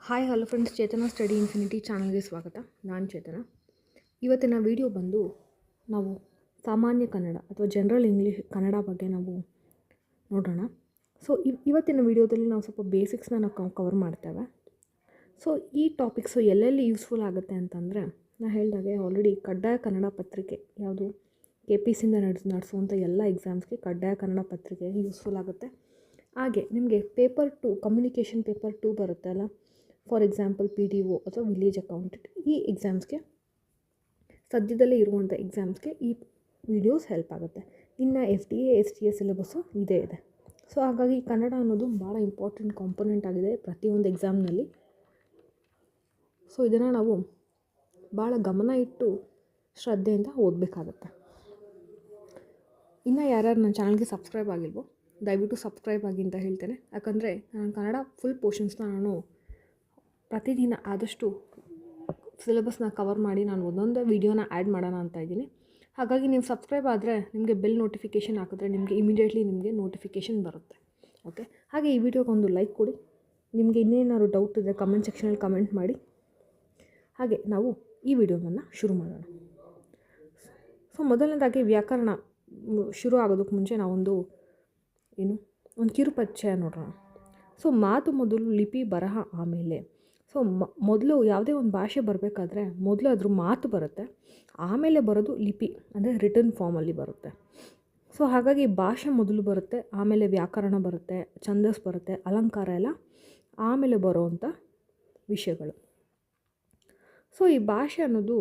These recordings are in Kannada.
ಹಾಯ್ ಹಲೋ ಫ್ರೆಂಡ್ಸ್, ಚೇತನ ಸ್ಟಡಿ ಇನ್ಫಿನಿಟಿ ಚಾನಲ್ಗೆ ಸ್ವಾಗತ. ನಾನು ಚೇತನ. ಇವತ್ತಿನ ವಿಡಿಯೋ ಬಂದು ನಾವು ಸಾಮಾನ್ಯ ಕನ್ನಡ ಅಥವಾ ಜನರಲ್ ಇಂಗ್ಲೀಷ್ ಕನ್ನಡ ಬಗ್ಗೆ ನಾವು ನೋಡೋಣ. ಸೊ ಇವತ್ತಿನ ವಿಡಿಯೋದಲ್ಲಿ ನಾವು ಸ್ವಲ್ಪ ಬೇಸಿಕ್ಸ್ನ ನಾವು ಕವರ್ ಮಾಡ್ತೇವೆ. ಸೊ ಈ ಟಾಪಿಕ್ಸು ಎಲ್ಲೆಲ್ಲಿ ಯೂಸ್ಫುಲ್ ಆಗುತ್ತೆ ಅಂತಂದರೆ, ನಾನು ಹೇಳಿದಾಗೆ ಆಲ್ರೆಡಿ ಕಡ್ಡಾಯ ಕನ್ನಡ ಪತ್ರಿಕೆ ಯಾವುದು KPCಯಿಂದ ನಡೆಸುವಂಥ ಎಲ್ಲ ಎಕ್ಸಾಮ್ಸ್ಗೆ ಕಡ್ಡಾಯ ಕನ್ನಡ ಪತ್ರಿಕೆ ಯೂಸ್ಫುಲ್ ಆಗುತ್ತೆ. ಹಾಗೆ ನಿಮಗೆ ಪೇಪರ್ 2 ಕಮ್ಯುನಿಕೇಷನ್ ಪೇಪರ್ 2 ಬರುತ್ತೆ ಅಲ್ಲ, ಫಾರ್ ಎಕ್ಸಾಂಪಲ್ PDO ಅಥವಾ ವಿಲೇಜ್ ಅಕೌಂಟೆಂಟ್, ಈ ಎಕ್ಸಾಮ್ಸ್ಗೆ ಸದ್ಯದಲ್ಲೇ ಇರುವಂಥ ಎಕ್ಸಾಮ್ಸ್ಗೆ ಈ ವಿಡಿಯೋಸ್ ಹೆಲ್ಪ್ ಆಗುತ್ತೆ. ಇನ್ನು FDA STA ಸಿಲೆಬಸ್ಸು ಇದೇ ಇದೆ. ಸೊ ಹಾಗಾಗಿ ಕನ್ನಡ ಅನ್ನೋದು ಭಾಳ ಇಂಪಾರ್ಟೆಂಟ್ ಕಾಂಪೊನೆಂಟ್ ಆಗಿದೆ ಪ್ರತಿಯೊಂದು ಎಕ್ಸಾಮ್ನಲ್ಲಿ. ಸೊ ಇದನ್ನು ನಾವು ಭಾಳ ಗಮನ ಇಟ್ಟು ಶ್ರದ್ಧೆಯಿಂದ ಓದಬೇಕಾಗತ್ತೆ. ಇನ್ನು ಯಾರ್ಯಾರು ನನ್ನ ಚಾನಲ್ಗೆ ಸಬ್ಸ್ಕ್ರೈಬ್ ಆಗಿಲ್ವೋ ದಯವಿಟ್ಟು ಸಬ್ಸ್ಕ್ರೈಬ್ ಆಗಿ ಅಂತ ಹೇಳ್ತೇನೆ. ಯಾಕಂದರೆ ನಾನು ಕನ್ನಡ ಫುಲ್ ಪೋರ್ಷನ್ಸ್ನ ನಾನು ಪ್ರತಿದಿನ ಆದಷ್ಟು ಸಿಲೆಬಸ್ನ ಕವರ್ ಮಾಡಿ ನಾನು ಒಂದೊಂದು ವೀಡಿಯೋನ ಆ್ಯಡ್ ಮಾಡೋಣ ಅಂತ ಇದ್ದೀನಿ. ಹಾಗಾಗಿ ನೀವು ಸಬ್ಸ್ಕ್ರೈಬ್ ಆದರೆ ನಿಮಗೆ ಬೆಲ್ ನೋಟಿಫಿಕೇಷನ್ ಹಾಕಿದ್ರೆ ನಿಮಗೆ ಇಮಿಡಿಯೇಟ್ಲಿ ನಿಮಗೆ ನೋಟಿಫಿಕೇಷನ್ ಬರುತ್ತೆ. ಓಕೆ, ಹಾಗೆ ಈ ವಿಡಿಯೋಗೆ ಒಂದು ಲೈಕ್ ಕೊಡಿ. ನಿಮಗೆ ಇನ್ನೇನಾದ್ರು ಡೌಟ್ ಇದ್ದರೆ ಕಮೆಂಟ್ ಸೆಕ್ಷನಲ್ಲಿ ಕಮೆಂಟ್ ಮಾಡಿ. ಹಾಗೆ ನಾವು ಈ ವಿಡಿಯೋವನ್ನು ಶುರು ಮಾಡೋಣ. ಸೊ ಮೊದಲನೇದಾಗಿ ವ್ಯಾಕರಣ ಶುರು ಆಗೋದಕ್ಕೆ ಮುಂಚೆ ನಾವೊಂದು ಒಂದು ಕಿರು ಪರಿಚಯ ನೋಡೋಣ. ಸೊ ಮಾತು ಮೊದಲು, ಲಿಪಿ ಬರಹ ಆಮೇಲೆ. ಸೊ ಮೊದಲು ಯಾವುದೇ ಒಂದು ಭಾಷೆ ಬರಬೇಕಾದ್ರೆ ಮೊದಲು ಅದ್ರ ಮಾತು ಬರುತ್ತೆ, ಆಮೇಲೆ ಬರೋದು ಲಿಪಿ ಅಂದರೆ ರಿಟರ್ನ್ ಫಾರ್ಮಲ್ಲಿ ಬರುತ್ತೆ. ಸೊ ಹಾಗಾಗಿ ಭಾಷೆ ಮೊದಲು ಬರುತ್ತೆ, ಆಮೇಲೆ ವ್ಯಾಕರಣ ಬರುತ್ತೆ, ಛಂದಸ್ ಬರುತ್ತೆ, ಅಲಂಕಾರ ಎಲ್ಲ ಆಮೇಲೆ ಬರೋವಂಥ ವಿಷಯಗಳು. ಸೊ ಈ ಭಾಷೆ ಅನ್ನೋದು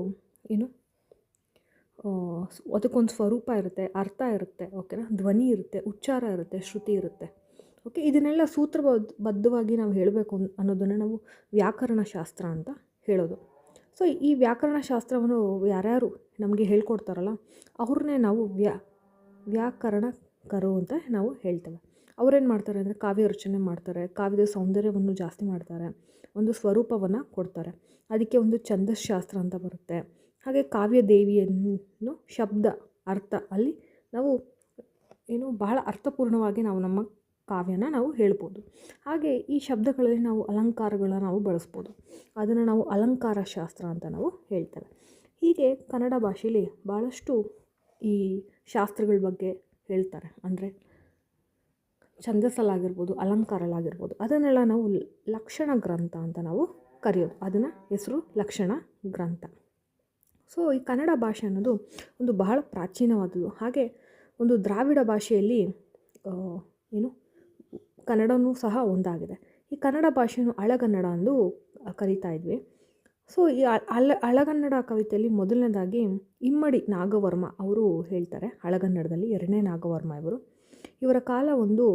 ಅದಕ್ಕೊಂದು ಸ್ವರೂಪ ಇರುತ್ತೆ, ಅರ್ಥ ಇರುತ್ತೆ, ಓಕೆನಾ, ಧ್ವನಿ ಇರುತ್ತೆ, ಉಚ್ಚಾರ ಇರುತ್ತೆ, ಶ್ರುತಿ ಇರುತ್ತೆ. ಓಕೆ, ಇದನ್ನೆಲ್ಲ ಸೂತ್ರಬದ್ಧವಾಗಿ ನಾವು ಹೇಳಬೇಕು ಅನ್ನೋದನ್ನು ನಾವು ವ್ಯಾಕರಣ ಶಾಸ್ತ್ರ ಅಂತ ಹೇಳೋದು. ಸೊ ಈ ವ್ಯಾಕರಣ ಶಾಸ್ತ್ರವನ್ನು ಯಾರ್ಯಾರು ನಮಗೆ ಹೇಳ್ಕೊಡ್ತಾರಲ್ಲ ಅವ್ರನ್ನೇ ನಾವು ವ್ಯಾಕರಣಕರು ಅಂತ ನಾವು ಹೇಳ್ತೇವೆ. ಅವರೇನು ಮಾಡ್ತಾರೆ ಅಂದರೆ ಕಾವ್ಯ ರಚನೆ ಮಾಡ್ತಾರೆ, ಕಾವ್ಯದ ಸೌಂದರ್ಯವನ್ನು ಜಾಸ್ತಿ ಮಾಡ್ತಾರೆ, ಒಂದು ಸ್ವರೂಪವನ್ನು ಕೊಡ್ತಾರೆ. ಅದಕ್ಕೆ ಒಂದು ಛಂದಸ್ಶಾಸ್ತ್ರ ಅಂತ ಬರುತ್ತೆ. ಹಾಗೆ ಕಾವ್ಯ ದೇವಿಯನ್ನು ಶಬ್ದ ಅರ್ಥ ಅಲ್ಲಿ ನಾವು ಬಹಳ ಅರ್ಥಪೂರ್ಣವಾಗಿ ನಾವು ನಮ್ಮ ಕಾವ್ಯನ ನಾವು ಹೇಳ್ಬೋದು. ಹಾಗೆ ಈ ಶಬ್ದಗಳಲ್ಲಿ ನಾವು ಅಲಂಕಾರಗಳನ್ನ ನಾವು ಬಳಸ್ಬೋದು. ಅದನ್ನು ನಾವು ಅಲಂಕಾರ ಶಾಸ್ತ್ರ ಅಂತ ನಾವು ಹೇಳ್ತೇವೆ. ಹೀಗೆ ಕನ್ನಡ ಭಾಷೆಯಲ್ಲಿ ಭಾಳಷ್ಟು ಈ ಶಾಸ್ತ್ರಗಳ ಬಗ್ಗೆ ಹೇಳ್ತಾರೆ. ಅಂದರೆ ಛಂದಸ್ಸಲ್ಲಾಗಿರ್ಬೋದು, ಅಲಂಕಾರಲ್ಲಾಗಿರ್ಬೋದು, ಅದನ್ನೆಲ್ಲ ನಾವು ಲಕ್ಷಣ ಗ್ರಂಥ ಅಂತ ನಾವು ಕರೆಯೋದು. ಅದನ್ನು ಹೆಸರು ಲಕ್ಷಣ ಗ್ರಂಥ. ಸೊ ಈ ಕನ್ನಡ ಭಾಷೆ ಅನ್ನೋದು ಒಂದು ಬಹಳ ಪ್ರಾಚೀನವಾದದ್ದು. ಹಾಗೆ ಒಂದು ದ್ರಾವಿಡ ಭಾಷೆಯಲ್ಲಿ ಕನ್ನಡವೂ ಸಹ ಒಂದಾಗಿದೆ. ಈ ಕನ್ನಡ ಭಾಷೆಯನ್ನು ಹಳೆಗನ್ನಡ ಎಂದು ಕರಿತಾ ಇದ್ವಿ. ಸೊ ಈ ಹಳೆಗನ್ನಡ ಕವಿತೆಯಲ್ಲಿ ಮೊದಲನೇದಾಗಿ ಇಮ್ಮಡಿ ನಾಗವರ್ಮ ಅವರು ಹೇಳ್ತಾರೆ. ಹಳೆಗನ್ನಡದಲ್ಲಿ 2ನೇ ನಾಗವರ್ಮ ಇವರ ಕಾಲ ಒಂದು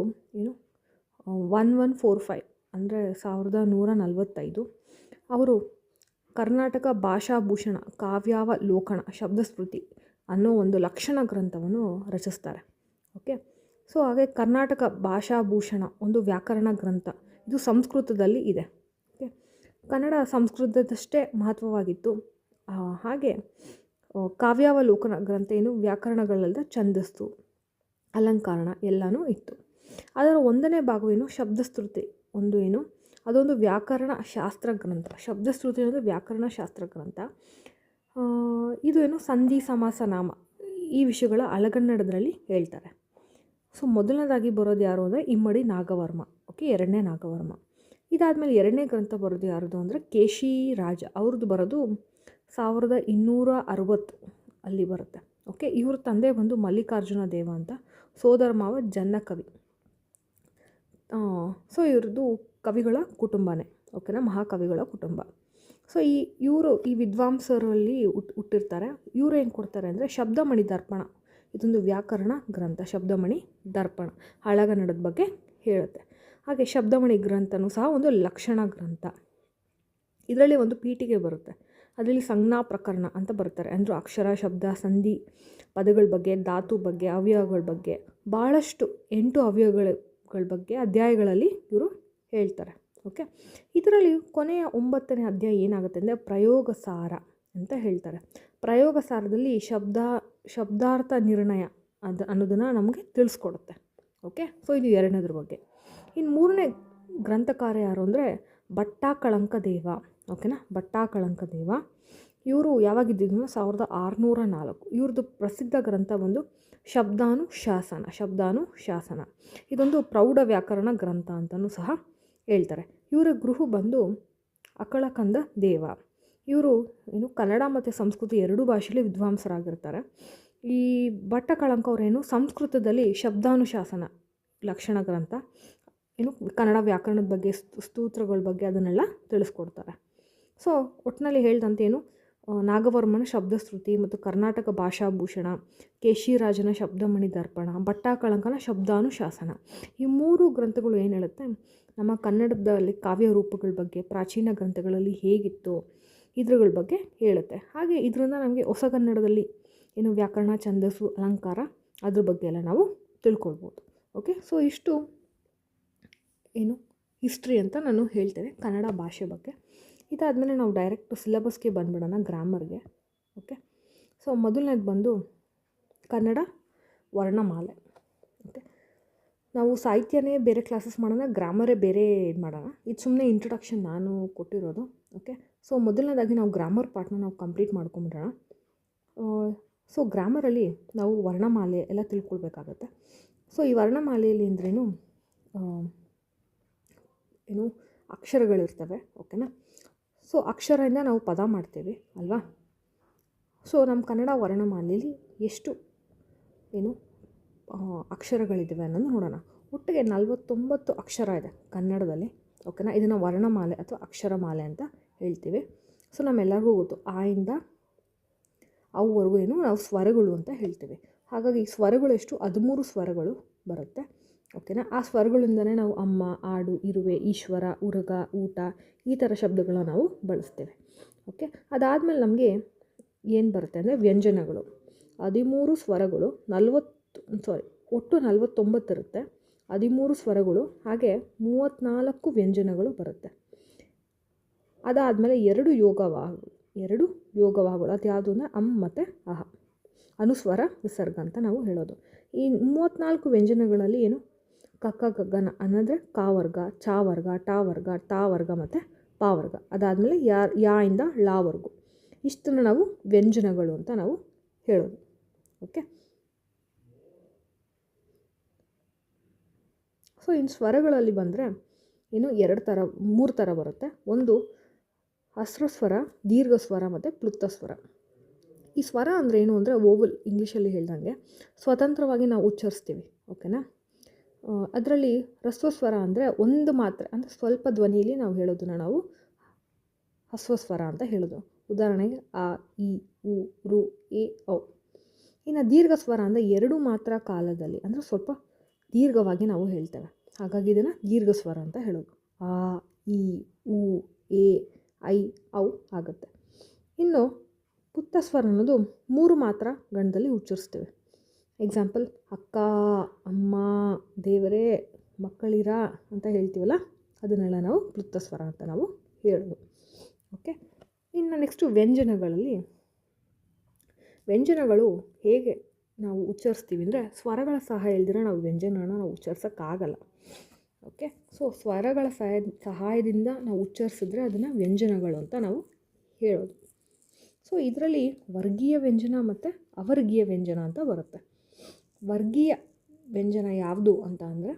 1145 ಅಂದರೆ 1145. ಅವರು ಕರ್ನಾಟಕ ಭಾಷಾಭೂಷಣ ಕಾವ್ಯಾವಲೋಕನ ಶಬ್ದಸ್ಮೃತಿ ಅನ್ನೋ ಒಂದು ಲಕ್ಷಣ ಗ್ರಂಥವನ್ನು ರಚಿಸ್ತಾರೆ. ಓಕೆ, ಸೊ ಹಾಗೆ ಕರ್ನಾಟಕ ಭಾಷಾಭೂಷಣ ಒಂದು ವ್ಯಾಕರಣ ಗ್ರಂಥ, ಇದು ಸಂಸ್ಕೃತದಲ್ಲಿ ಇದೆ. ಓಕೆ, ಕನ್ನಡ ಸಂಸ್ಕೃತದಷ್ಟೇ ಮಹತ್ವವಾಗಿತ್ತು. ಹಾಗೆ ಕಾವ್ಯಾವಲೋಕನ ಗ್ರಂಥ ವ್ಯಾಕರಣಗಳಲ್ಲದ ಛಂದಸ್ಸು, ಅಲಂಕಾರಣ ಎಲ್ಲನೂ ಇತ್ತು. ಅದರ 1ನೇ ಭಾಗವೇನು ಶಬ್ದಸ್ಮೃತಿ ಅದೊಂದು ವ್ಯಾಕರಣ ಶಾಸ್ತ್ರ ಗ್ರಂಥ. ಶಬ್ದಸ್ಮೃತಿ ಅನ್ನೋದು ವ್ಯಾಕರಣ ಶಾಸ್ತ್ರ ಗ್ರಂಥ. ಇದು ಸಂಧಿ ಸಮಾಸ ನಾಮ ಈ ವಿಷಯಗಳ ಹಳೆಗನ್ನಡದಲ್ಲಿ ಹೇಳ್ತಾರೆ. ಸೊ ಮೊದಲನೇದಾಗಿ ಬರೋದು ಯಾರು ಅಂದರೆ ಇಮ್ಮಡಿ ನಾಗವರ್ಮ. ಓಕೆ, 2ನೇ ನಾಗವರ್ಮ. ಇದಾದಮೇಲೆ 2ನೇ ಗ್ರಂಥ ಬರೋದು ಯಾರದು ಅಂದರೆ ಕೇಶಿರಾಜ. ಅವ್ರದ್ದು ಬರೋದು 1260 ಅಲ್ಲಿ ಬರುತ್ತೆ. ಓಕೆ, ಇವ್ರ ತಂದೆ ಬಂದು ಮಲ್ಲಿಕಾರ್ಜುನ ದೇವ ಅಂತ, ಸೋದರ ಮಾವ ಜನ್ನಕವಿ. ಸೊ ಇವ್ರದ್ದು ಕವಿಗಳ ಕುಟುಂಬನೇ, ಓಕೆನಾ, ಮಹಾಕವಿಗಳ ಕುಟುಂಬ. ಸೊ ಈ ವಿದ್ವಾಂಸರಲ್ಲಿ ಹುಟ್ಟಿರ್ತಾರೆ. ಇವರು ಏನು ಕೊಡ್ತಾರೆ ಅಂದರೆ ಶಬ್ದಮಣಿ ದರ್ಪಣ, ಇದೊಂದು ವ್ಯಾಕರಣ ಗ್ರಂಥ. ಶಬ್ದಮಣಿ ದರ್ಪಣ ಹಳೆಗನ್ನಡದ ಬಗ್ಗೆ ಹೇಳುತ್ತೆ. ಹಾಗೆ ಶಬ್ದಮಣಿ ಗ್ರಂಥನೂ ಸಹ ಒಂದು ಲಕ್ಷಣ ಗ್ರಂಥ. ಇದರಲ್ಲಿ ಒಂದು ಪೀಠಿಗೆ ಬರುತ್ತೆ. ಅದರಲ್ಲಿ ಸಂಜ್ಞಾ ಪ್ರಕರಣ ಅಂತ ಬರ್ತಾರೆ. ಅಂದರೆ ಅಕ್ಷರ, ಶಬ್ದ, ಸಂಧಿ, ಪದಗಳ ಬಗ್ಗೆ, ಧಾತು ಬಗ್ಗೆ, ಅವ್ಯವಗಳ ಬಗ್ಗೆ ಭಾಳಷ್ಟು 8 ಅವ್ಯವಗಳ ಬಗ್ಗೆ ಅಧ್ಯಾಯಗಳಲ್ಲಿ ಇವರು ಹೇಳ್ತಾರೆ. ಓಕೆ, ಇದರಲ್ಲಿ ಕೊನೆಯ 9ನೇ ಅಧ್ಯಾಯ ಏನಾಗುತ್ತೆ ಅಂದರೆ ಪ್ರಯೋಗ ಸಾರ ಅಂತ ಹೇಳ್ತಾರೆ. ಪ್ರಯೋಗ ಸಾರದಲ್ಲಿ ಶಬ್ದಾರ್ಥ ನಿರ್ಣಯ ಅನ್ನೋದನ್ನು ನಮಗೆ ತಿಳಿಸ್ಕೊಡುತ್ತೆ. ಓಕೆ, ಸೊ ಇದು 2ನೇದ್ರ ಬಗ್ಗೆ. ಇನ್ನು ಗ್ರಂಥಕಾರ ಯಾರು ಅಂದರೆ ಭಟ್ಟಾಕಳಂಕ ದೇವ. ಓಕೆನಾ, ಭಟ್ಟಾಕಳಂಕ ದೇವ. ಇವರು ಯಾವಾಗಿದ್ದಿದ್ದು 1604. ಇವ್ರದ್ದು ಪ್ರಸಿದ್ಧ ಗ್ರಂಥ ಒಂದು ಶಬ್ದಾನುಶಾಸನ. ಇದೊಂದು ಪ್ರೌಢ ವ್ಯಾಕರಣ ಗ್ರಂಥ ಅಂತಲೂ ಸಹ ಹೇಳ್ತಾರೆ. ಇವರ ಗೃಹು ಬಂದು ಅಕಳಕಂದ ದೇವ. ಇವರು ಕನ್ನಡ ಮತ್ತು ಸಂಸ್ಕೃತ ಎರಡೂ ಭಾಷೆಯಲ್ಲಿ ವಿದ್ವಾಂಸರಾಗಿರ್ತಾರೆ. ಈ ಭಟ್ಟಕಳಂಕ ಅವರೇನು ಸಂಸ್ಕೃತದಲ್ಲಿ ಶಬ್ದಾನುಶಾಸನ ಲಕ್ಷಣ ಗ್ರಂಥ, ಕನ್ನಡ ವ್ಯಾಕರಣದ ಬಗ್ಗೆ, ಸ್ತೋತ್ರಗಳ ಬಗ್ಗೆ ಅದನ್ನೆಲ್ಲ ತಿಳಿಸ್ಕೊಡ್ತಾರೆ. ಸೊ ಒಟ್ಟಿನಲ್ಲಿ ಹೇಳ್ದಂತೇನು, ನಾಗವರ್ಮನ ಶಬ್ದಶ್ರುತಿ ಮತ್ತು ಕರ್ನಾಟಕ ಭಾಷಾಭೂಷಣ, ಕೇಶಿರಾಜನ ಶಬ್ದಮಣಿ ದರ್ಪಣ, ಭಟ್ಟಾಕಳಂಕನ ಶಬ್ದಾನುಶಾಸನ, ಈ 3 ಗ್ರಂಥಗಳು ಏನು ಹೇಳುತ್ತೆ, ನಮ್ಮ ಕನ್ನಡದಲ್ಲಿ ಕಾವ್ಯ ರೂಪಗಳ ಬಗ್ಗೆ, ಪ್ರಾಚೀನ ಗ್ರಂಥಗಳಲ್ಲಿ ಹೇಗಿತ್ತು ಇದ್ರಗಳ ಬಗ್ಗೆ ಹೇಳುತ್ತೆ. ಹಾಗೆ ಇದರಿಂದ ನಮಗೆ ಹೊಸಗನ್ನಡದಲ್ಲಿ ವ್ಯಾಕರಣ, ಛಂದಸ್ಸು, ಅಲಂಕಾರ ಅದ್ರ ಬಗ್ಗೆ ಎಲ್ಲ ನಾವು ತಿಳ್ಕೊಳ್ಬೋದು. ಓಕೆ, ಸೊ ಇಷ್ಟು ಹಿಸ್ಟ್ರಿ ಅಂತ ನಾನು ಹೇಳ್ತೇನೆ ಕನ್ನಡ ಭಾಷೆ ಬಗ್ಗೆ. ಇದಾದಮೇಲೆ ನಾವು ಡೈರೆಕ್ಟ್ ಸಿಲೆಬಸ್ಗೆ ಬಂದುಬಿಡೋಣ, ಗ್ರಾಮರ್ಗೆ. ಓಕೆ, ಸೊ ಮೊದಲನೇದು ಬಂದು ಕನ್ನಡ ವರ್ಣಮಾಲೆ. ಓಕೆ, ನಾವು ಸಾಹಿತ್ಯನೇ ಬೇರೆ ಕ್ಲಾಸಸ್ ಮಾಡೋಣ, ಗ್ರಾಮರೇ ಬೇರೆ ಇದು ಮಾಡೋಣ. ಇದು ಸುಮ್ಮನೆ ಇಂಟ್ರೊಡಕ್ಷನ್ ನಾನು ಕೊಟ್ಟಿರೋದು. ಓಕೆ, ಸೊ ಮೊದಲನೇದಾಗಿ ನಾವು ಗ್ರಾಮರ್ ಪಾರ್ಟ್ನ ನಾವು ಕಂಪ್ಲೀಟ್ ಮಾಡ್ಕೊಂಬಿಡೋಣ. ಸೊ ಗ್ರಾಮರಲ್ಲಿ ನಾವು ವರ್ಣಮಾಲೆ ಎಲ್ಲ ತಿಳ್ಕೊಳ್ಬೇಕಾಗತ್ತೆ. ಸೊ ಈ ವರ್ಣಮಾಲೆಯಲ್ಲಿ ಅಂದ್ರೇನು, ಅಕ್ಷರಗಳಿರ್ತವೆ. ಓಕೆನಾ, ಸೊ ಅಕ್ಷರದಿಂದ ನಾವು ಪದ ಮಾಡ್ತೇವೆ ಅಲ್ವಾ. ಸೊ ನಮ್ಮ ಕನ್ನಡ ವರ್ಣಮಾಲೆಯಲ್ಲಿ ಎಷ್ಟು ಅಕ್ಷರಗಳಿದ್ದಾವೆ ಅನ್ನೋದು ನೋಡೋಣ. ಒಟ್ಟಿಗೆ 49 ಅಕ್ಷರ ಇದೆ ಕನ್ನಡದಲ್ಲಿ. ಓಕೆನಾ, ಇದನ್ನು ವರ್ಣಮಾಲೆ ಅಥವಾ ಅಕ್ಷರಮಾಲೆ ಅಂತ ಹೇಳ್ತೀವಿ. ಸೊ ನಮ್ಮೆಲ್ಲರಿಗೂ ಗೊತ್ತು, ಆ ಇಂದ ಅವುವರೆಗೂ ನಾವು ಸ್ವರಗಳು ಅಂತ ಹೇಳ್ತೀವಿ. ಹಾಗಾಗಿ ಈ ಸ್ವರಗಳು ಎಷ್ಟು, 13 ಸ್ವರಗಳು ಬರುತ್ತೆ. ಓಕೆನಾ, ಆ ಸ್ವರಗಳಿಂದನೇ ನಾವು ಅಮ್ಮ, ಆಡು, ಇರುವೆ, ಈಶ್ವರ, ಉರಗ, ಊಟ ಈ ಥರ ಶಬ್ದಗಳನ್ನ ನಾವು ಬಳಸ್ತೇವೆ. ಓಕೆ, ಅದಾದಮೇಲೆ ನಮಗೆ ಏನು ಬರುತ್ತೆ ಅಂದರೆ ವ್ಯಂಜನಗಳು. 13 ಸ್ವರಗಳು, ಒಟ್ಟು 49 ಇರುತ್ತೆ. 13 ಸ್ವರಗಳು, ಹಾಗೆ 34 ವ್ಯಂಜನಗಳು ಬರುತ್ತೆ. ಅದಾದಮೇಲೆ 2 ಯೋಗವಾಹಗಳು. ಅದು ಯಾವುದು ಅಂದರೆ ಅಮ್ ಮತ್ತು ಅಹ, ಅನುಸ್ವರ ವಿಸರ್ಗ ಅಂತ ನಾವು ಹೇಳೋದು. ಈ 34 ವ್ಯಂಜನಗಳಲ್ಲಿ ಕಕ್ಕ ಗಗನ ಅನ್ನೋದ್ರೆ ಕ ವರ್ಗ, ಚ ವರ್ಗ, ಟ ವರ್ಗ, ಟ ವರ್ಗ ಮತ್ತು ಪ ವರ್ಗ. ಅದಾದಮೇಲೆ ಯಾ ಇಂದ ಲಾವರೆಗೂ ಇಷ್ಟನ್ನು ನಾವು ವ್ಯಂಜನಗಳು ಅಂತ ನಾವು ಹೇಳೋದು. ಓಕೆ, ಸೊ ಇನ್ನು ಸ್ವರಗಳಲ್ಲಿ ಬಂದರೆ 3 ಥರ ಬರುತ್ತೆ. ಒಂದು ಹಸ್ರ ಸ್ವರ, ದೀರ್ಘ ಸ್ವರ ಮತ್ತು ಪ್ಲುತ ಸ್ವರ. ಈ ಸ್ವರ ಅಂದರೆ ಏನು ಅಂದರೆ ಓವಲ್, ಇಂಗ್ಲೀಷಲ್ಲಿ ಹೇಳ್ದಂಗೆ ಸ್ವತಂತ್ರವಾಗಿ ನಾವು ಉಚ್ಚರಿಸ್ತೀವಿ. ಓಕೆನಾ, ಅದರಲ್ಲಿ ಹ್ರಸ್ವಸ್ವರ ಅಂದರೆ ಒಂದು ಮಾತ್ರೆ, ಅಂದರೆ ಸ್ವಲ್ಪ ಧ್ವನಿಯಲ್ಲಿ ನಾವು ಹೇಳೋದನ್ನು ನಾವು ಹಸ್ವಸ್ವರ ಅಂತ ಹೇಳೋದು. ಉದಾಹರಣೆಗೆ ಆ, ಇ, ಉ, ರು, ಎ, ಔ. ಇನ್ನು ದೀರ್ಘ ಸ್ವರ ಅಂದರೆ 2 ಮಾತ್ರ ಕಾಲದಲ್ಲಿ, ಅಂದರೆ ಸ್ವಲ್ಪ ದೀರ್ಘವಾಗಿ ನಾವು ಹೇಳ್ತೇವೆ. ಹಾಗಾಗಿ ಇದನ್ನು ದೀರ್ಘ ಸ್ವರ ಅಂತ ಹೇಳೋದು. ಆ, ಇ, ಉ, ಎ, ಐ, ಔ ಆಗುತ್ತೆ. ಇನ್ನು ಪುತ್ತ ಸ್ವರ ಅನ್ನೋದು 3 ಮಾತ್ರ ಗಣದಲ್ಲಿ ಉಚ್ಚರಿಸ್ತೇವೆ. ಎಕ್ಸಾಂಪಲ್, ಅಕ್ಕ, ಅಮ್ಮ, ದೇವರೇ, ಮಕ್ಕಳಿರ ಅಂತ ಹೇಳ್ತೀವಲ್ಲ, ಅದನ್ನೆಲ್ಲ ನಾವು ಪ್ಲುತ ಸ್ವರ ಅಂತ ನಾವು ಹೇಳೋದು. ಓಕೆ, ಇನ್ನು ನೆಕ್ಸ್ಟು ವ್ಯಂಜನಗಳು ಹೇಗೆ ನಾವು ಉಚ್ಚರಿಸ್ತೀವಿ ಅಂದರೆ ಸ್ವರಗಳ ಸಹಾಯ ಇಲ್ದಿರ ನಾವು ವ್ಯಂಜನನ ನಾವು ಉಚ್ಚರಿಸೋಕ್ಕಾಗಲ್ಲ. ಓಕೆ, ಸೊ ಸ್ವರಗಳ ಸಹಾಯದಿಂದ ನಾವು ಉಚ್ಚರಿಸಿದ್ರೆ ಅದನ್ನು ವ್ಯಂಜನಗಳು ಅಂತ ನಾವು ಹೇಳೋದು. ಸೊ ಇದರಲ್ಲಿ ವರ್ಗೀಯ ವ್ಯಂಜನ ಮತ್ತು ಅವರ್ಗೀಯ ವ್ಯಂಜನ ಅಂತ ಬರುತ್ತೆ. ವರ್ಗೀಯ ವ್ಯಂಜನ ಯಾವುದು ಅಂತ ಅಂದರೆ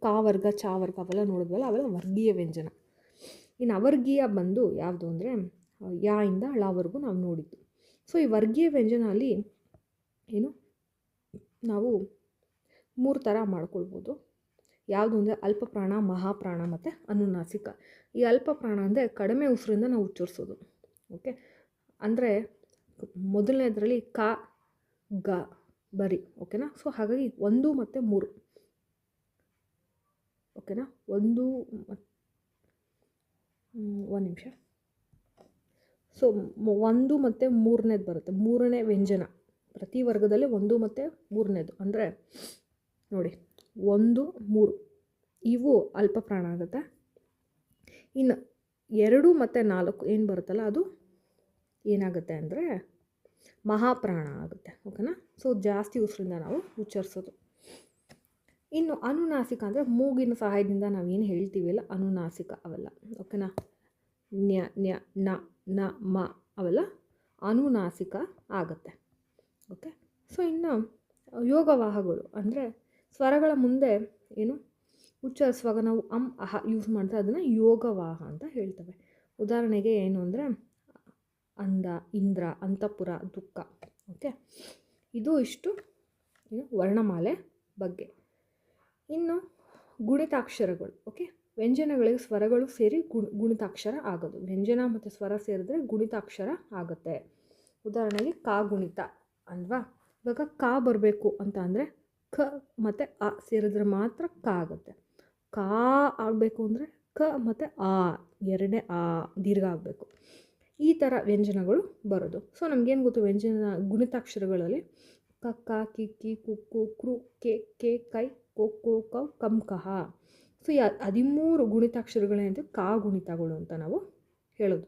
ಕ ವರ್ಗ, ಚ ವರ್ಗ ಅವೆಲ್ಲ ನೋಡಿದ್ವಲ್ಲ, ಅವೆಲ್ಲ ವರ್ಗೀಯ ವ್ಯಂಜನ. ಇನ್ನು ಅವರ್ಗೀಯ ಬಂದು ಯಾವುದು ಅಂದರೆ ಯಾ ಇಂದ ಳವರೆಗೂ ನಾವು ನೋಡಿದ್ದು. ಸೊ ಈ ವರ್ಗೀಯ ವ್ಯಂಜನ ಅಲ್ಲಿ ನಾವು 3 ಥರ ಮಾಡ್ಕೊಳ್ಬೋದು. ಯಾವುದು ಅಂದರೆ ಅಲ್ಪಪ್ರಾಣ, ಮಹಾಪ್ರಾಣ ಮತ್ತು ಅನುನಾಸಿಕ. ಈ ಅಲ್ಪಪ್ರಾಣ ಅಂದರೆ ಕಡಿಮೆ ಉಸಿರಿಂದ ನಾವು ಉಚ್ಚರಿಸೋದು. ಓಕೆ, ಅಂದರೆ ಮೊದಲನೇದರಲ್ಲಿ ಕ, ಗ ಬರಿ. ಓಕೆನಾ, ಸೊ ಹಾಗಾಗಿ 1 ಮತ್ತು 3. ಓಕೆನಾ, 1 ನಿಮಿಷ. ಸೊ 1 ಮತ್ತು 3ನೇದು ಬರುತ್ತೆ, 3ನೇ ವ್ಯಂಜನ. ಪ್ರತಿ ವರ್ಗದಲ್ಲಿ 1 ಮತ್ತು 3ನೇದು ಅಂದರೆ ನೋಡಿ 1, 3 ಇವು ಅಲ್ಪಪ್ರಾಣ ಆಗುತ್ತೆ. ಇನ್ನು 2 ಮತ್ತು 4 ಏನು ಬರುತ್ತಲ್ಲ, ಅದು ಏನಾಗುತ್ತೆ ಅಂದರೆ ಮಹಾಪ್ರಾಣ ಆಗುತ್ತೆ. ಓಕೆನಾ, ಸೊ ಜಾಸ್ತಿ ಉಸಿರಿಂದ ನಾವು ಉಚ್ಚರಿಸೋದು. ಇನ್ನು ಅನುನಾಸಿಕ ಅಂದರೆ ಮೂಗಿನ ಸಹಾಯದಿಂದ ನಾವೇನು ಹೇಳ್ತೀವಲ್ಲ ಅನುನಾಸಿಕ ಅವೆಲ್ಲ. ಓಕೆನಾ. ನ್ಯ ನ್ಯ ನ ನ ಮ ಅವೆಲ್ಲ ಅನುನಾಸಿಕ ಆಗುತ್ತೆ. ಓಕೆ. ಸೊ ಇನ್ನು ಯೋಗವಾಹಗಳು ಅಂದರೆ ಸ್ವರಗಳ ಮುಂದೆ ಏನು ಉಚ್ಚರಿಸುವಾಗ ನಾವು ಅಹ ಯೂಸ್ ಮಾಡ್ತಾರೆ, ಅದನ್ನು ಯೋಗವಾಹ ಅಂತ ಹೇಳ್ತೇವೆ. ಉದಾಹರಣೆಗೆ ಏನು ಅಂದರೆ ಅಂದ, ಇಂದ್ರ, ಅಂತಃಪುರ, ದುಃಖ. ಓಕೆ. ಇದು ಇಷ್ಟು ಏನು ವರ್ಣಮಾಲೆ ಬಗ್ಗೆ. ಇನ್ನು ಗುಣಿತಾಕ್ಷರಗಳು. ಓಕೆ. ವ್ಯಂಜನಗಳಿಗೆ ಸ್ವರಗಳು ಸೇರಿ ಗುಣಿತಾಕ್ಷರ ಆಗೋದು. ವ್ಯಂಜನ ಮತ್ತು ಸ್ವರ ಸೇರಿದ್ರೆ ಗುಣಿತಾಕ್ಷರ ಆಗುತ್ತೆ. ಉದಾಹರಣೆಗೆ ಕಾ ಗುಣಿತ ಅಲ್ವಾ. ಇವಾಗ ಕಾ ಬರಬೇಕು ಅಂತ ಅಂದರೆ ಕ ಮತ್ತು ಅ ಸೇರಿದ್ರೆ ಮಾತ್ರ ಕ ಆಗುತ್ತೆ. ಕಾ ಆಗಬೇಕು ಅಂದರೆ ಕ ಮತ್ತು ಆ ಎರಡನೇ ಆ ದೀರ್ಘ ಆಗಬೇಕು. ಈ ಥರ ವ್ಯಂಜನಗಳು ಬರೋದು. ಸೊ ನಮಗೇನು ಗೊತ್ತು ವ್ಯಂಜನ ಗುಣಿತಾಕ್ಷರಗಳಲ್ಲಿ ಕ ಕ ಕಿ ಕಿ ಕು ಕು ಕೃ ಕೆ ಕೆ ಕೈ ಕೋ ಕೋ ಕೌ ಕಂ ಕಹ. ಸೊ ಈ 13 ಗುಣಿತಾಕ್ಷರಗಳೇನಂತ ಕಾ ಗುಣಿತಗಳು ಅಂತ ನಾವು ಹೇಳೋದು.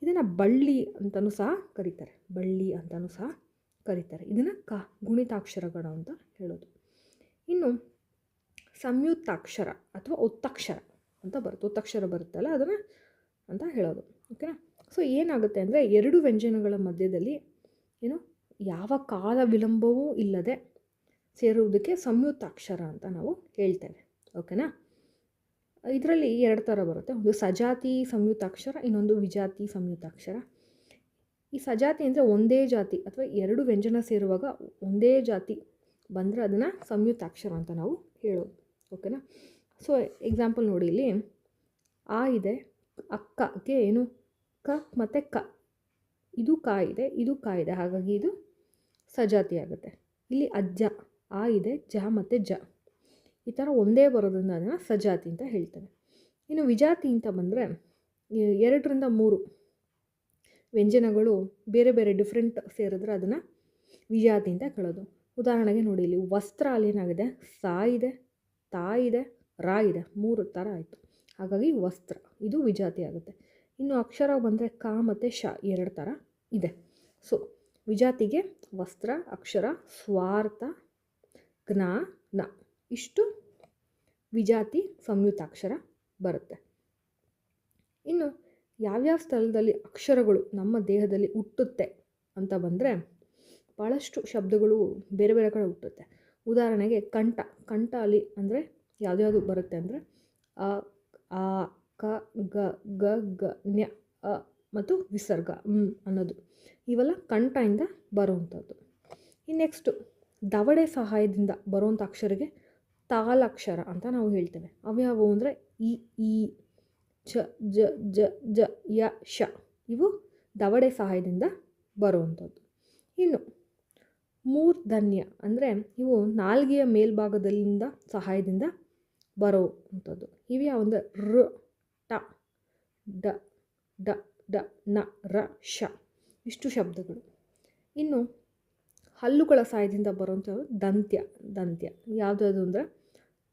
ಇದನ್ನು ಬಳ್ಳಿ ಅಂತಲೂ ಸಹ ಕರೀತಾರೆ. ಬಳ್ಳಿ ಅಂತಲೂ ಸಹ ಕರೀತಾರೆ. ಇದನ್ನು ಗುಣಿತಾಕ್ಷರಗಳು ಅಂತ ಹೇಳೋದು. ಇನ್ನು ಸಂಯುಕ್ತಾಕ್ಷರ ಅಥವಾ ಒತ್ತಕ್ಷರ ಅಂತ ಬರುತ್ತೆ. ಒತ್ತಕ್ಷರ ಬರುತ್ತಲ್ಲ ಅದನ್ನು ಅಂತ ಹೇಳೋದು. ಓಕೆನಾ. ಸೊ ಏನಾಗುತ್ತೆ ಅಂದರೆ ಎರಡು ವ್ಯಂಜನಗಳ ಮಧ್ಯದಲ್ಲಿ ಏನು ಯಾವ ಕಾಲ ವಿಳಂಬವೂ ಇಲ್ಲದೆ ಸೇರುವುದಕ್ಕೆ ಸಂಯುಕ್ತಾಕ್ಷರ ಅಂತ ನಾವು ಹೇಳ್ತೇವೆ. ಓಕೆನಾ. ಇದರಲ್ಲಿ 2 ಥರ ಬರುತ್ತೆ. ಒಂದು ಸಜಾತಿ ಸಂಯುಕ್ತಾಕ್ಷರ, ಇನ್ನೊಂದು ವಿಜಾತಿ ಸಂಯುಕ್ತಾಕ್ಷರ. ಈ ಸಜಾತಿ ಅಂದರೆ ಒಂದೇ ಜಾತಿ ಅಥವಾ 2 ವ್ಯಂಜನ ಸೇರುವಾಗ ಒಂದೇ ಜಾತಿ ಬಂದರೆ ಅದನ್ನು ಸಂಯುಕ್ತಾಕ್ಷರ ಅಂತ ನಾವು ಹೇಳೋದು. ಓಕೆನಾ. ಸೊ ಎಕ್ಸಾಂಪಲ್ ನೋಡಿ, ಇಲ್ಲಿ ಆ ಇದೆ, ಅಕ್ಕಕ್ಕೆ ಏನು ಕ ಮತ್ತು ಕ, ಇದು ಕಾ ಇದೆ, ಇದು ಕಾ ಇದೆ, ಹಾಗಾಗಿ ಇದು ಸಜಾತಿ ಆಗುತ್ತೆ. ಇಲ್ಲಿ ಅಜ್ಜ, ಆ ಇದೆ, ಜ ಮತ್ತು ಜ, ಈ ಥರ ಒಂದೇ ಬರೋದ್ರಿಂದ ಅದನ್ನು ಸಜಾತಿ ಅಂತ ಹೇಳ್ತೇವೆ. ಇನ್ನು ವಿಜಾತಿ ಅಂತ ಬಂದರೆ 2ರಿಂದ 3 ವ್ಯಂಜನಗಳು ಬೇರೆ ಬೇರೆ ಡಿಫ್ರೆಂಟ್ ಸೇರಿದ್ರೆ ಅದನ್ನು ವಿಜಾತಿ ಅಂತ ಕೇಳೋದು. ಉದಾಹರಣೆಗೆ ನೋಡಿ, ಇಲ್ಲಿ ವಸ್ತ್ರ ಅಲ್ಲಿ ಏನಾಗಿದೆ, ಸಾ ಇದೆ, ತಾ ಇದೆ, ರಾ ಇದೆ, 3 ಥರ ಆಯಿತು, ಹಾಗಾಗಿ ವಸ್ತ್ರ, ಇದು ವಿಜಾತಿ ಆಗುತ್ತೆ. ಇನ್ನು ಅಕ್ಷರ ಬಂದರೆ ಕ ಮತ್ತು ಶ 2 ಥರ ಇದೆ. ಸೊ ವಿಜಾತಿಗೆ ವಸ್ತ್ರ, ಅಕ್ಷರ, ಸ್ವಾರ್ಥ, ಜ್ಞ, ನ, ಇಷ್ಟು ವಿಜಾತಿ ಸಂಯುಕ್ತಾಕ್ಷರ ಬರುತ್ತೆ. ಇನ್ನು ಯಾವ್ಯಾವ ಸ್ಥಳದಲ್ಲಿ ಅಕ್ಷರಗಳು ನಮ್ಮ ದೇಹದಲ್ಲಿ ಹುಟ್ಟುತ್ತೆ ಅಂತ ಬಂದರೆ ಭಾಳಷ್ಟು ಶಬ್ದಗಳು ಬೇರೆ ಬೇರೆ ಕಡೆ ಹುಟ್ಟುತ್ತೆ. ಉದಾಹರಣೆಗೆ ಕಂಠ. ಕಂಠ ಅಲ್ಲಿ ಅಂದರೆ ಯಾವ್ದ್ಯಾವುದು ಬರುತ್ತೆ ಅಂದರೆ ಅ, ಆ, ಕ, ಗ, ಗ, ಗ, ನ್ಯ, ಅ ಮತ್ತು ವಿಸರ್ಗ ಅನ್ನೋದು ಇವೆಲ್ಲ ಕಂಠದಿಂದ ಬರುವಂಥದ್ದು. ಇನ್ನು ನೆಕ್ಸ್ಟು ದವಡೆ ಸಹಾಯದಿಂದ ಬರುವಂಥ ಅಕ್ಷರಕ್ಕೆ ತಾಲಾಕ್ಷರ ಅಂತ ನಾವು ಹೇಳ್ತೇವೆ. ಅವ್ಯಾವು ಅಂದರೆ ಇ, ಈ, ಛ, ಜ, ಜ, ಜ, ಯ, ಶ, ಇವು ದವಡೆ ಸಹಾಯದಿಂದ ಬರುವಂಥದ್ದು. ಇನ್ನು ಮೂರ್ಧನ್ಯ ಅಂದರೆ ಇವು ನಾಲ್ಗೆಯ ಮೇಲ್ಭಾಗದಲ್ಲಿಂದ ಸಹಾಯದಿಂದ ಬರುವಂಥದ್ದು. ಇವ್ಯಾವ ಅಂದರೆ ಋ, ಟ, ಡ, ಡ, ಡ, ನ, ರ, ಶ, ಇಷ್ಟು ಶಬ್ದಗಳು. ಇನ್ನು ಹಲ್ಲುಗಳ ಸಹಾಯದಿಂದ ಬರುವಂಥದ್ದು ದಂತ್ಯ. ದಂತ್ಯ ಯಾವುದಾದ್ರು ಅಂದರೆ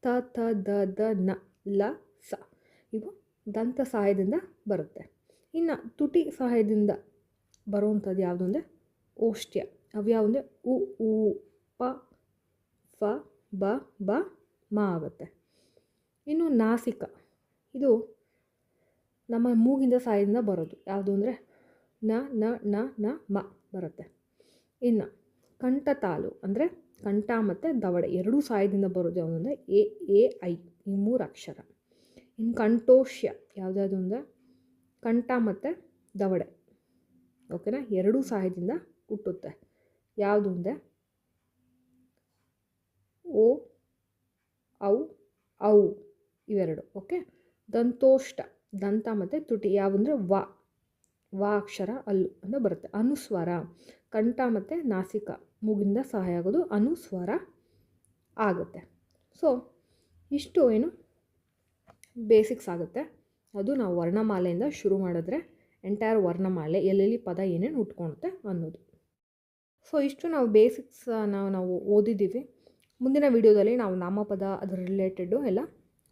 ತ, ಥ, ದ, ದ, ನ, ಲ, ಸ, ಇವು ದಂತ ಸಹಾಯದಿಂದ ಬರುತ್ತೆ. ಇನ್ನು ತುಟಿ ಸಹಾಯದಿಂದ ಬರುವಂಥದ್ದು ಯಾವುದು ಅಂದರೆ ಓಷ್ಟ್ಯ. ಅವ್ಯಾವು ಅಂದರೆ ಉ, ಊ, ಪ, ಫ, ಬ, ಬ, ಮ ಆಗುತ್ತೆ. ಇನ್ನು ನಾಸಿಕ, ಇದು ನಮ್ಮ ಮೂಗಿಂದ ಸಹಾಯದಿಂದ ಬರೋದು. ಯಾವುದು ಅಂದರೆ ನ, ನ, ನ, ನ, ಮ ಬರುತ್ತೆ. ಇನ್ನು ಕಂಠತಾಲು ಅಂದರೆ ಕಂಠ ಮತ್ತು ದವಡೆ ಎರಡೂ ಸಹಾಯದಿಂದ ಬರೋದು ಯಾವುದು ಅಂದರೆ ಎ, ಎ, ಐ, ಈ 3 ಅಕ್ಷರ. ಇನ್ನು ಕಂಠೋಷ್ಯ ಯಾವುದಾದ್ರು ಅಂದರೆ ಕಂಠ ಮತ್ತು ದವಡೆ. ಓಕೆನಾ, ಎರಡೂ ಸಹಾಯದಿಂದ ಹುಟ್ಟುತ್ತೆ. ಯಾವುದು ಅಂದರೆ ಓ, ಔ, ಔ ಇವೆರಡು. ಓಕೆ. ದಂತೋಷ್ಟ, ದಂತ ಮತ್ತು ತುಟಿ ಯಾವುದಂದರೆ ವ, ವ ಅಕ್ಷರ ಅಲ್ಲು ಅಂತ ಬರುತ್ತೆ. ಅನುಸ್ವರ, ಕಂಠ ಮತ್ತು ನಾಸಿಕ ಮೂಗಿಂದ ಸಹಾಯ ಆಗೋದು ಅನುಸ್ವರ ಆಗುತ್ತೆ. ಸೊ ಇಷ್ಟು ಏನು ಬೇಸಿಕ್ಸ್ ಆಗುತ್ತೆ. ಅದು ನಾವು ವರ್ಣಮಾಲೆಯಿಂದ ಶುರು ಮಾಡಿದ್ರೆ ಎಂಟೈರ್ ವರ್ಣಮಾಲೆ ಎಲ್ಲೆಲ್ಲಿ ಪದ ಏನೇನು ಹುಟ್ಕೊಳುತ್ತೆ ಅನ್ನೋದು. ಸೊ ಇಷ್ಟು ನಾವು ಬೇಸಿಕ್ಸ್ ನಾವು ಓದಿದ್ದೀವಿ. ಮುಂದಿನ ವೀಡಿಯೋದಲ್ಲಿ ನಾವು ನಾಮಪದ ಅದರ ರಿಲೇಟೆಡ್ಡು ಎಲ್ಲ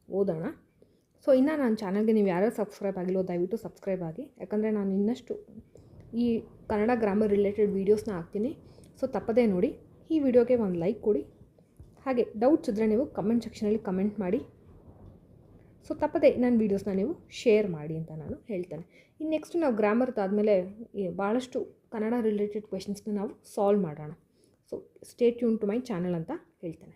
ಓದೋಣ. ಸೊ ಇನ್ನು ನನ್ನ ಚಾನಲ್ಗೆ ನೀವು ಯಾರ್ಯಾರು ಸಬ್ಸ್ಕ್ರೈಬ್ ಆಗಿಲ್ಲೋ ದಯವಿಟ್ಟು ಸಬ್ಸ್ಕ್ರೈಬ್ ಆಗಿ, ಯಾಕಂದರೆ ನಾನು ಇನ್ನಷ್ಟು ಈ ಕನ್ನಡ ಗ್ರಾಮರ್ ರಿಲೇಟೆಡ್ ವೀಡಿಯೋಸ್ನ ಹಾಕ್ತೀನಿ. ಸೊ ತಪ್ಪದೇ ನೋಡಿ. ಈ ವಿಡಿಯೋಗೆ ಒಂದು ಲೈಕ್ ಕೊಡಿ. ಹಾಗೆ ಡೌಟ್ಸ್ ಇದ್ದರೆ ನೀವು ಕಮೆಂಟ್ ಸೆಕ್ಷನಲ್ಲಿ ಕಮೆಂಟ್ ಮಾಡಿ. ಸೊ ತಪ್ಪದೆ ನನ್ನ ವೀಡಿಯೋಸ್ನ ನೀವು ಶೇರ್ ಮಾಡಿ ಅಂತ ನಾನು ಹೇಳ್ತೇನೆ. ಇನ್ನು ನೆಕ್ಸ್ಟ್ ನಾವು ಗ್ರಾಮರ್ದಾದಮೇಲೆ ಭಾಳಷ್ಟು ಕನ್ನಡ ರಿಲೇಟೆಡ್ ಕ್ವೆಶನ್ಸ್ನ ನಾವು ಸಾಲ್ವ್ ಮಾಡೋಣ. So stay tune to my channel ಅಂತ ಹೇಳ್ತೇನೆ.